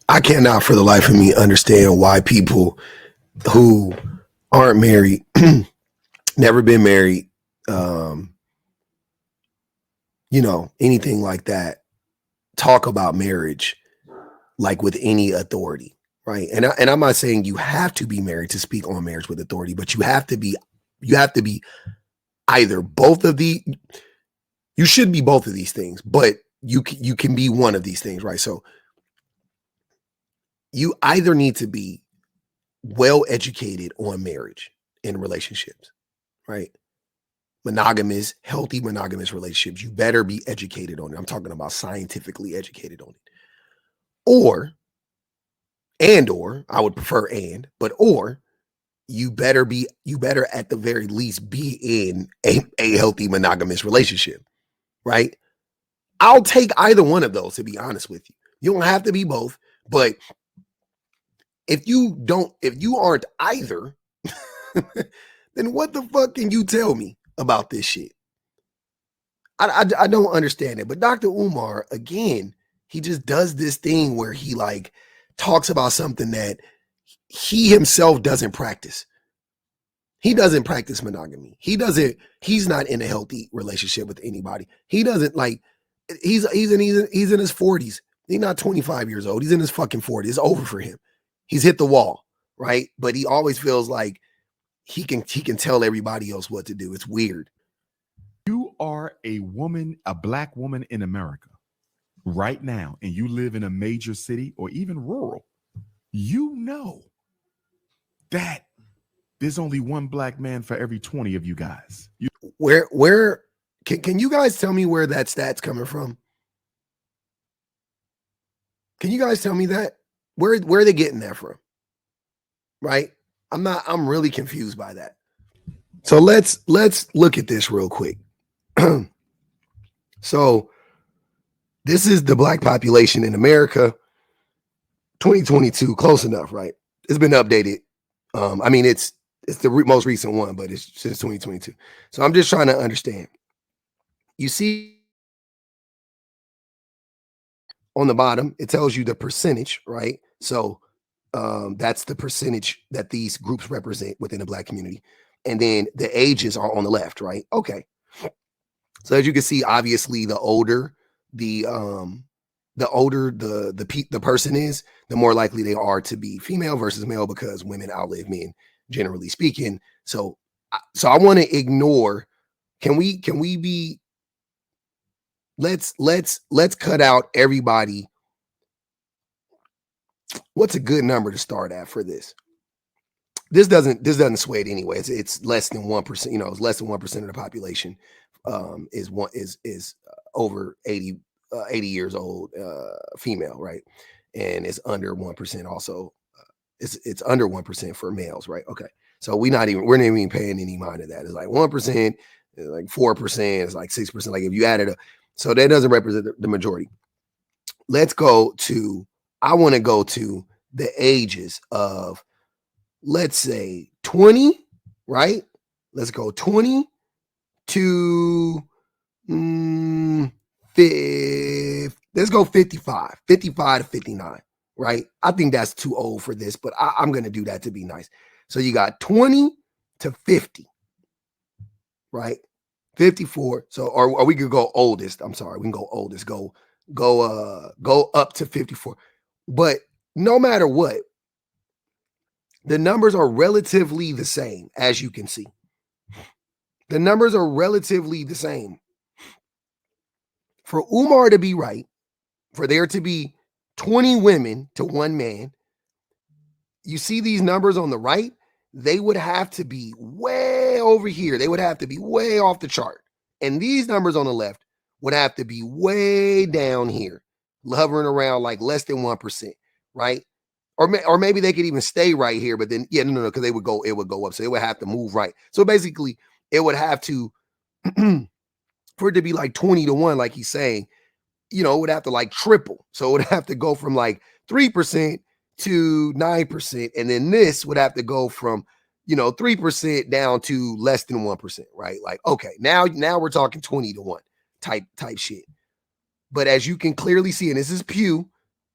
I cannot for the life of me understand why people who aren't married, never been married, um, anything like that, talk about marriage like with any authority, right? And I'm not saying you have to be married to speak on marriage with authority, but you have to be either both of the. You should be both of these things, but you can be one of these things, right? So you either need to be well educated on marriage and relationships, right? Monogamous, healthy monogamous relationships. You better be educated on it. I'm talking about scientifically educated on it. Or, or, I would prefer but you better at the very least be in a healthy monogamous relationship, right? I'll take either one of those, to be honest with you. You don't have to be both, but if you aren't either, then what the fuck can you tell me about this shit? I don't understand it. But Dr. Umar, again, he just does this thing where he like talks about something that he himself doesn't practice. He doesn't practice monogamy. He's not in a healthy relationship with anybody. He doesn't like he's in his 40s. He's not 25 years old. He's in his fucking 40s. It's over for him. He's hit the wall, right? But he always feels like he can tell everybody else what to do. It's weird. You are a woman, a black woman in America right now, and you live in a major city or even rural, you know that there's only one black man for every 20 of you guys. Where can you guys tell me where that stat's coming from? Can you guys tell me that? Where are they getting that from? Right? I'm really confused by that. So let's look at this real quick. So this is the black population in America 2022, close enough, right? It's been updated. I mean, it's the most recent one, but it's since 2022. So I'm just trying to understand. You see on the bottom, it tells you the percentage, right? So that's the percentage that these groups represent within the black community. And then the ages are on the left, right? Okay. So as you can see, obviously the older the the person is, the more likely they are to be female versus male, because women outlive men, generally speaking. So I want to ignore. Can we be? Let's cut out everybody. What's a good number to start at for this? This doesn't sway it anyway. It's less than 1%. It's less than 1% of the population is over 80 years old, female, right? And it's under 1% also. It's under 1% for males, right? Okay. So we're not even paying any mind to that. It's like 1%, like 4%, it's like 6%. Like if you added so that doesn't represent the majority. I want to go to the ages of, let's say 20, right? Let's go 20 to 55 to 59, right? I think that's too old for this, but I'm going to do that to be nice. So you got 20 to 50, right? 54. So, or we could go oldest. I'm sorry. We can go oldest, go up to 54. But no matter what, the numbers are relatively the same, as you can see. The numbers are relatively the same. For Umar to be right, for there to be 20 women to one man, you see these numbers on the right, they would have to be way over here. They would have to be way off the chart. And these numbers on the left would have to be way down here, hovering around like less than 1%, right? Or maybe they could even stay right here, but then, no, because it would go up. So it would have to move right. So basically, it would have to, for it to be like 20 to 1, like he's saying, it would have to like triple. So it would have to go from like 3% to 9%. And then this would have to go from, 3% down to less than 1%, right? Like, okay, now we're talking 20 to 1 type shit. But as you can clearly see, and this is Pew,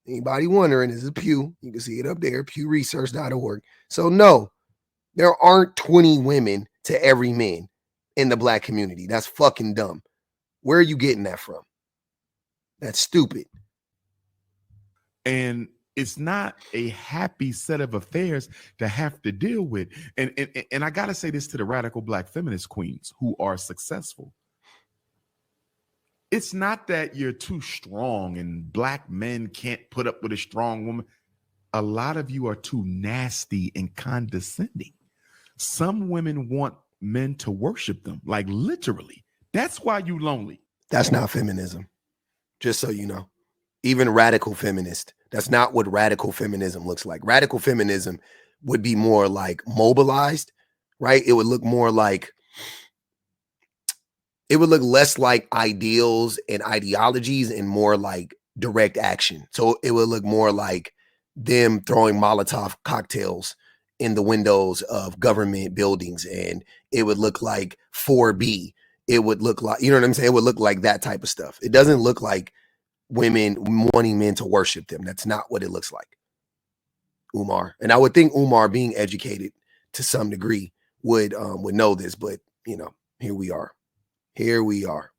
Anybody wondering, this is Pew. You can see it up there, pewresearch.org. So no, there aren't 20 women to every man in the black community. That's fucking dumb. Where are you getting that from? That's stupid. And it's not a happy set of affairs to have to deal with. And I got to say this to the radical black feminist queens who are successful. It's not that you're too strong and black men can't put up with a strong woman. A lot of you are too nasty and condescending. Some women want men to worship them, like literally. That's why you lonely. That's not feminism. Just so you know. Even radical feminist. That's not what radical feminism looks like. Radical feminism would be more like mobilized, right? It would look more like, it would look less like ideals and ideologies and more like direct action. So it would look more like them throwing Molotov cocktails in the windows of government buildings. And it would look like 4B. It would look like, you know what I'm saying? It would look like that type of stuff. It doesn't look like women wanting men to worship them. That's not what it looks like, Umar. And I would think Umar, being educated to some degree, would know this, but you know, here we are. Here we are.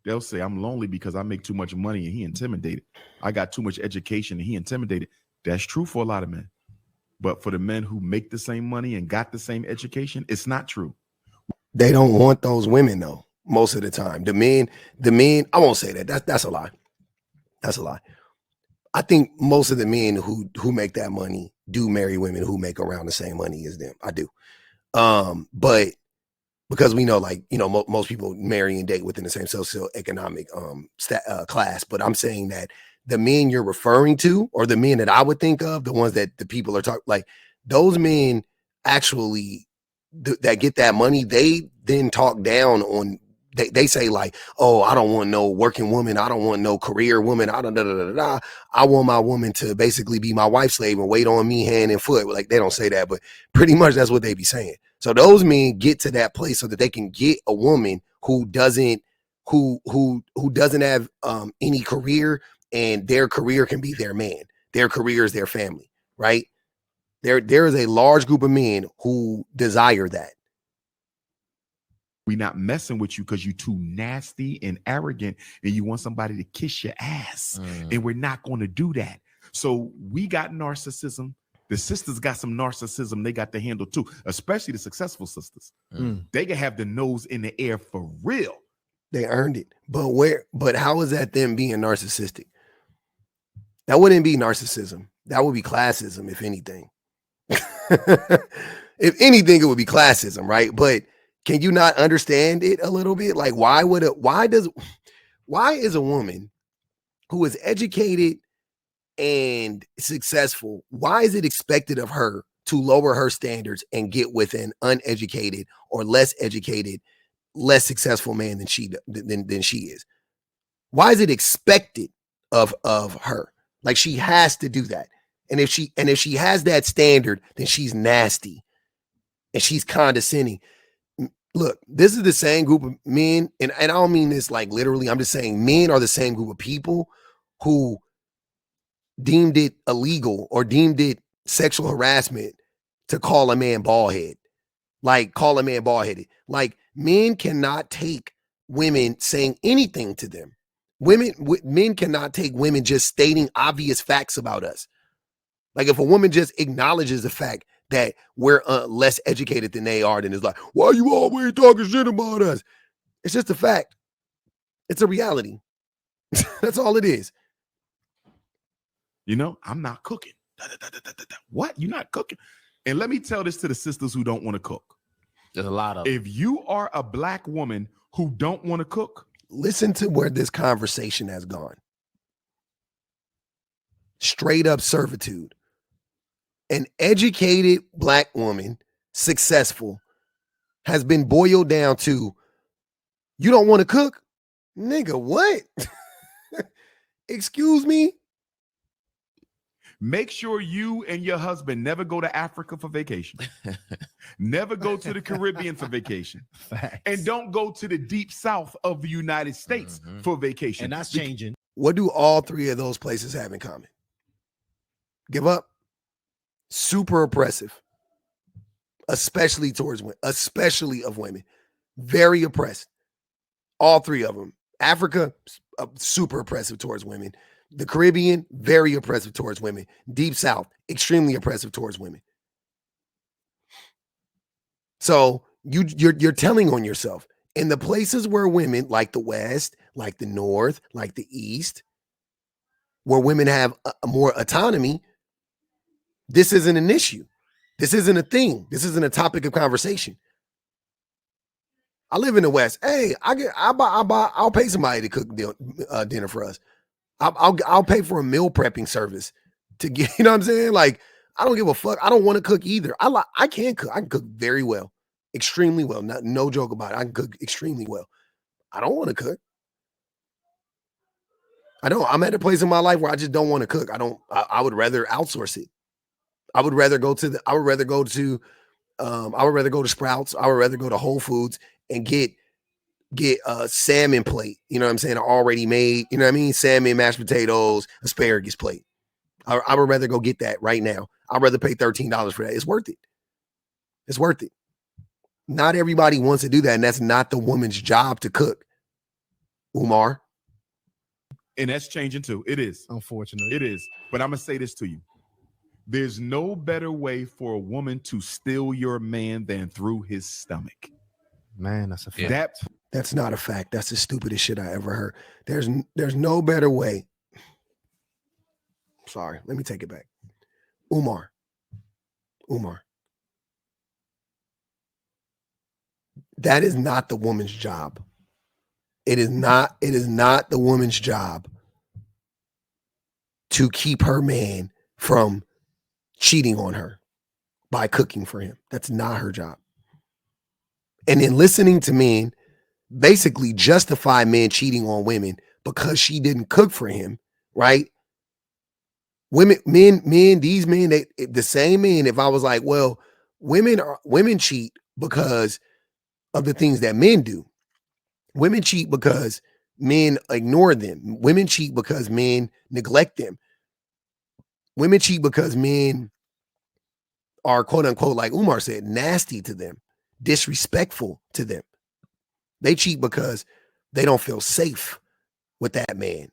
They'll say I'm lonely because I make too much money and he intimidated. I got too much education and he intimidated. That's true for a lot of men. But for the men who make the same money and got the same education, it's not true. They don't want those women though. Most of the time, the men, I won't say that. That's a lie. That's a lie. I think most of the men who make that money do marry women who make around the same money as them. I do. But because we know, like, you know, most people marry and date within the same socioeconomic class. But I'm saying that the men you're referring to, or the men that I would think of, the ones that the people are talking, like those men actually that get that money, they then talk down on. They say like, oh, I don't want no working woman. I don't want no career woman. I don't I want my woman to basically be my wife slave and wait on me hand and foot. Like, they don't say that, but pretty much that's what they be saying. So those men get to that place so that they can get a woman who doesn't have any career, and their career can be their man. Their career is their family, right? There is a large group of men who desire that. We're not messing with you because you're too nasty and arrogant and you want somebody to kiss your ass. And we're not going to do that. So we got narcissism. The sisters got some narcissism they got to handle too, especially the successful sisters. They can have the nose in the air for real. They earned it. But how is that them being narcissistic? That wouldn't be narcissism. That would be classism, if anything. If anything, it would be classism, right? But can you not understand it a little bit? Like, why is a woman who is educated and successful, why is it expected of her to lower her standards and get with an uneducated or less educated, less successful man than she is? Why is it expected of her? Like, she has to do that. And if she has that standard, then she's nasty and she's condescending. Look, this is the same group of men, and I don't mean this like literally. I'm just saying men are the same group of people who deemed it illegal or deemed it sexual harassment to call a man bald-headed. Like, call a man bald-headed. Like, men cannot take women saying anything to them. Men cannot take women just stating obvious facts about us. Like, if a woman just acknowledges the fact that we're less educated than they are, then it's like, why are you always talking shit about us? It's just a fact. It's a reality. That's all it is. You know, I'm not cooking. What? You're not cooking? And let me tell this to the sisters who don't want to cook. There's a lot of them. If you are a black woman who don't want to cook, listen to where this conversation has gone. Straight up servitude. An educated black woman, successful, has been boiled down to, you don't want to cook? Nigga, what? Excuse me? make sure you and your husband never go to Africa for vacation. Never go to the Caribbean for vacation. Facts. And don't go to the deep south of the United States for vacation. And that's changing. What do all three of those places have in common? Give up. Super oppressive, especially towards women, especially of women. Very oppressed. All three of them. Africa, super oppressive towards women. The Caribbean, very oppressive towards women. Deep South, extremely oppressive towards women. So you're telling on yourself. In the places where women, like the West, like the North, like the East, where women have more autonomy, this isn't an issue. This isn't a thing. This isn't a topic of conversation. I live in the West. Hey, I'll pay somebody to cook dinner for us. I'll pay for a meal prepping service to get, you know what I'm saying? Like, I don't give a fuck. I don't want to cook either. I can cook. I can cook very well, extremely well. No joke about it. I can cook extremely well. I don't want to cook. I'm at a place in my life where I just don't want to cook. I would rather outsource it. I would rather go to Sprouts. I would rather go to Whole Foods and get a salmon plate, you know what I'm saying, already made, you know what I mean, salmon, mashed potatoes, asparagus plate. I would rather go get that right now. I'd rather pay $13 for that. It's worth it. It's worth it. Not everybody wants to do that, and that's not the woman's job to cook. Umar. And that's changing too. It is. Unfortunately. It is. But I'm going to say this to you. There's no better way for a woman to steal your man than through his stomach. Man, that's a fact. That's not a fact. That's the stupidest shit I ever heard. There's no better way. Sorry, let me take it back. Umar. That is not the woman's job. It is not the woman's job to keep her man from cheating on her by cooking for him. That's not her job. And then listening to men basically justify men cheating on women because she didn't cook for him, right? These men, the same men, if I was like, well, women cheat because of the things that men do. Women cheat because men ignore them. Women cheat because men neglect them. Women cheat because men are, quote unquote, like Umar said, nasty to them, disrespectful to them. They cheat because they don't feel safe with that man.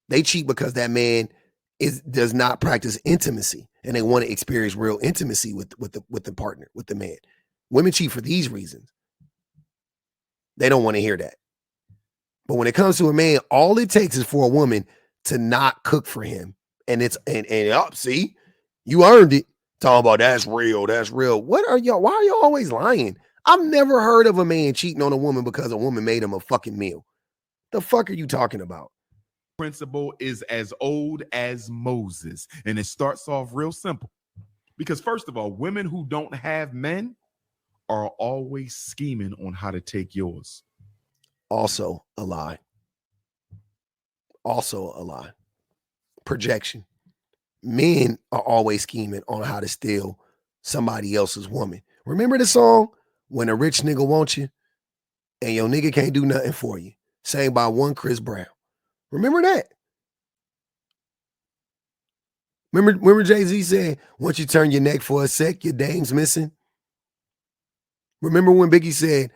They cheat because that man does not practice intimacy, and they want to experience real intimacy with the partner, with the man. Women cheat for these reasons. They don't want to hear that. But when it comes to a man, all it takes is for a woman to not cook for him, and see, you earned it. Talking about that's real. What are y'all? Why are y'all always lying? I've never heard of a man cheating on a woman because a woman made him a fucking meal. The fuck are you talking about? Principle is as old as Moses, and it starts off real simple. Because first of all, women who don't have men are always scheming on how to take yours. Also a lie. Projection. Men are always scheming on how to steal somebody else's woman. Remember the song, When a Rich Nigga Wants You and Your Nigga Can't Do Nothing For You, sang by one Chris Brown. Remember that? Remember Jay-Z said, once you turn your neck for a sec, your dame's missing? Remember when Biggie said,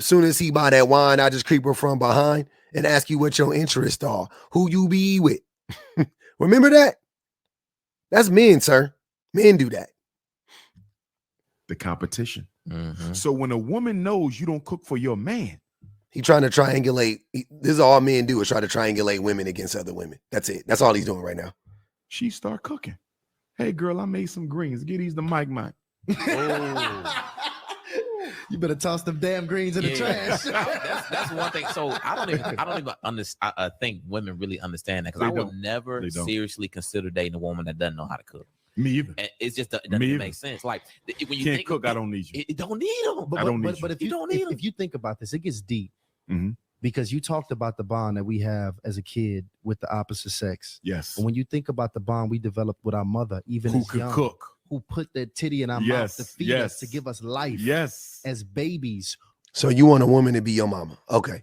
soon as he buy that wine, I just creep her from behind and ask you what your interests are, who you be with. Remember that? That's men, sir. Men do that. The competition. Mm-hmm. So when a woman knows you don't cook for your man, he trying to triangulate. This is all men do, is try to triangulate women against other women. That's it. That's all he's doing right now. She start cooking. Hey, girl, I made some greens. Get these to Mike. Oh. You better toss them damn greens in the trash. That's one thing. So I don't even understand. I think women really understand that, because I will never seriously consider dating a woman that doesn't know how to cook. Me either. And it's just it doesn't make sense. Like when you can't cook, I don't need you. It don't need them. But if you think about this, it gets deep. Mm-hmm. Because you talked about the bond that we have as a kid with the opposite sex. Yes. And when you think about the bond we developed with our mother, even who as could young, cook, who put that titty in our mouth to feed us, to give us life. Yes. As babies. So you want a woman to be your mama? Okay.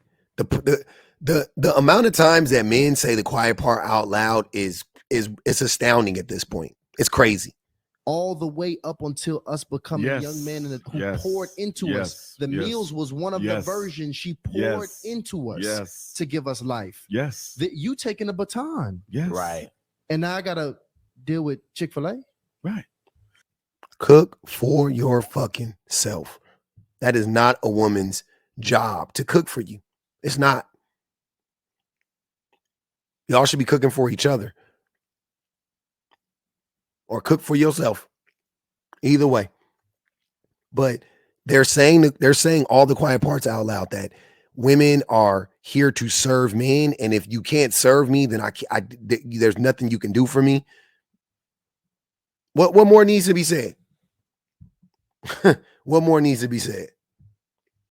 The amount of times that men say the quiet part out loud is it's astounding at this point. It's crazy. All the way up until us becoming young men who poured into us. The meals was one of the versions she poured into us to give us life. Yes. You taking the baton. Yes. Right. And now I gotta deal with Chick-fil-A. Right. Cook for your fucking self. That is not a woman's job to cook for you. It's not. Y'all should be cooking for each other. Or cook for yourself. Either way. But they're saying all the quiet parts out loud, that women are here to serve men, and if you can't serve me, then there's nothing you can do for me. What more needs to be said? What more needs to be said?